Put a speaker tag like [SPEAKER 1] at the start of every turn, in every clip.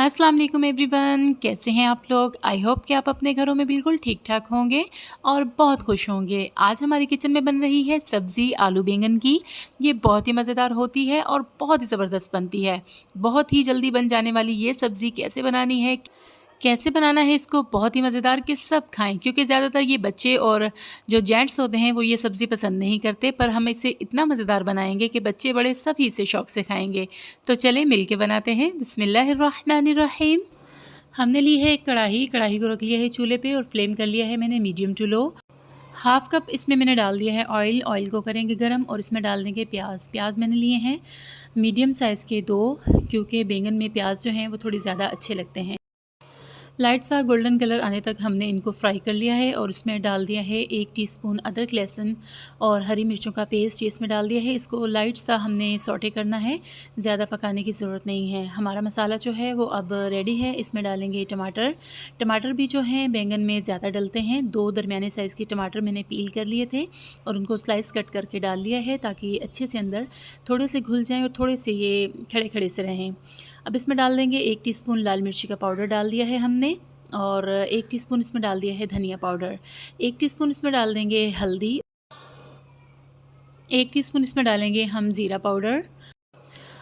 [SPEAKER 1] अस्सलाम वालेकुम एवरीवन, कैसे हैं आप लोग। आई होप कि आप अपने घरों में बिल्कुल ठीक ठाक होंगे और बहुत खुश होंगे। आज हमारी किचन में बन रही है सब्ज़ी आलू बैंगन की। ये बहुत ही मज़ेदार होती है और बहुत ही ज़बरदस्त बनती है। बहुत ही जल्दी बन जाने वाली ये सब्ज़ी कैसे बनानी है, कैसे बनाना है इसको बहुत ही मज़ेदार कि सब खाएं, क्योंकि ज़्यादातर ये बच्चे और जो जेंट्स होते हैं वो ये सब्ज़ी पसंद नहीं करते, पर हम इसे इतना मज़ेदार बनाएंगे कि बच्चे बड़े सभी इसे शौक़ से खाएंगे। तो चलें मिलके बनाते हैं। बिस्मिल्लाहिर्रहमानिर्रहीम। हमने ली है एक कढ़ाई को रख लिया है चूल्हे पे और फ्लेम कर लिया है मैंने medium to low. Half cup इसमें मैंने डाल दिया है ऑयल को करेंगे गरम और इसमें डाल देंगे प्याज मैंने लिए हैं मीडियम साइज़ के 2, क्योंकि बैंगन में प्याज जो हैं वो थोड़ी ज़्यादा अच्छे लगते हैं। लाइट सा गोल्डन कलर आने तक हमने इनको फ्राई कर लिया है और इसमें डाल दिया है 1 टीस्पून अदरक लहसुन और हरी मिर्चों का पेस्ट इसमें डाल दिया है। इसको लाइट सा हमने सौटे करना है, ज़्यादा पकाने की ज़रूरत नहीं है। हमारा मसाला जो है वो अब रेडी है। इसमें डालेंगे टमाटर भी जो हैं बैंगन में ज़्यादा डलते हैं। 2 दरमियाने साइज़ के टमाटर मैंने पील कर लिए थे और उनको स्लाइस कट करके डाल लिया है, ताकि अच्छे से अंदर थोड़े से घुल जाएँ और थोड़े से ये खड़े खड़े से रहें। अब इसमें डाल देंगे 1 टीस्पून लाल मिर्ची का पाउडर डाल दिया है हमने, और 1 टीस्पून इसमें डाल दिया है धनिया पाउडर। 1 टीस्पून इसमें डाल देंगे हल्दी। 1 टीस्पून इसमें डालेंगे हम ज़ीरा पाउडर।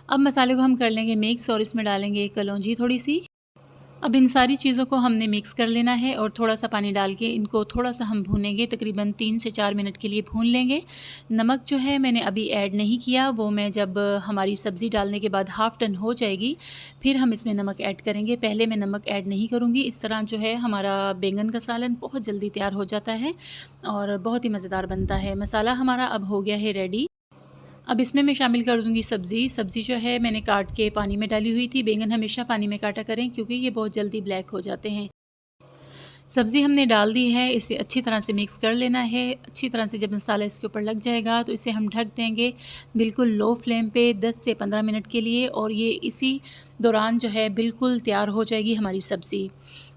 [SPEAKER 1] अब मसाले को हम कर लेंगे मिक्स और इसमें डालेंगे कलौंजी थोड़ी सी। अब इन सारी चीज़ों को हमने मिक्स कर लेना है और थोड़ा सा पानी डाल के इनको थोड़ा सा हम भूनेंगे, तकरीबन 3 से 4 मिनट के लिए भून लेंगे। नमक जो है मैंने अभी ऐड नहीं किया, वो मैं जब हमारी सब्ज़ी डालने के बाद हाफ़ डन हो जाएगी फिर हम इसमें नमक ऐड करेंगे। पहले मैं नमक ऐड नहीं करूँगी। इस तरह जो है हमारा बैंगन का सालन बहुत जल्दी तैयार हो जाता है और बहुत ही मज़ेदार बनता है। मसाला हमारा अब हो गया है रेडी। अब इसमें मैं शामिल कर दूंगी सब्ज़ी जो है मैंने काट के पानी में डाली हुई थी। बैंगन हमेशा पानी में काटा करें, क्योंकि ये बहुत जल्दी ब्लैक हो जाते हैं। सब्ज़ी हमने डाल दी है, इसे अच्छी तरह से मिक्स कर लेना है। अच्छी तरह से जब मसाला इसके ऊपर लग जाएगा तो इसे हम ढक देंगे बिल्कुल लो फ्लेम पे 10 से 15 मिनट के लिए, और ये इसी दौरान जो है बिल्कुल तैयार हो जाएगी हमारी सब्ज़ी।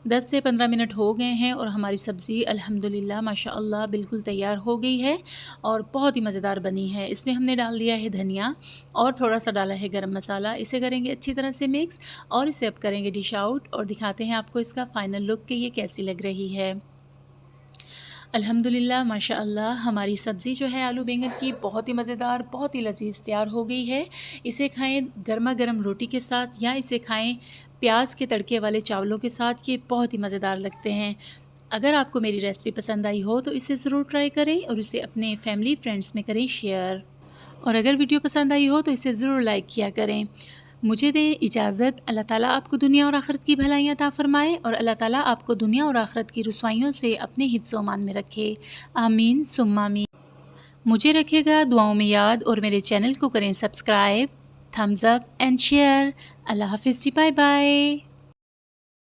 [SPEAKER 1] 10 से 15 मिनट हो गए हैं और हमारी सब्ज़ी अल्हम्दुलिल्लाह माशाअल्लाह बिल्कुल तैयार हो गई है और बहुत ही मज़ेदार बनी है। इसमें हमने डाल दिया है धनिया और थोड़ा सा डाला है गरम मसाला। इसे करेंगे अच्छी तरह से मिक्स और इसे अब करेंगे डिश आउट और दिखाते हैं आपको इसका फ़ाइनल लुक कि ये कैसी लग रही है। अल्हम्दुलिल्लाह माशाअल्लाह हमारी सब्ज़ी जो है आलू बैंगन की बहुत ही मज़ेदार, बहुत ही लज़ीज़ तैयार हो गई है। इसे खाएं गर्मा गर्म रोटी के साथ या इसे खाएं प्याज के तड़के वाले चावलों के साथ। ये बहुत ही मज़ेदार लगते हैं। अगर आपको मेरी रेसिपी पसंद आई हो तो इसे ज़रूर ट्राई करें और इसे अपने फैमिली फ्रेंड्स में करें शेयर। और अगर वीडियो पसंद आई हो तो इसे ज़रूर लाइक किया करें। मुझे दें इजाज़त। अल्लाह ताला आपको दुनिया और आखिरत की भलाइयाँ अता फ़रमाए और अल्लाह ताला आपको दुनिया और आखिरत की रुसवाइयों से अपने हिफ्ज़ ओ अमान में रखे। आमीन सुम्मा आमीन। मुझे रखिएगा दुआओं में याद और मेरे चैनल को करें subscribe, thumbs up and share. अल्लाह हाफ़िज़ जी, बाय बाय।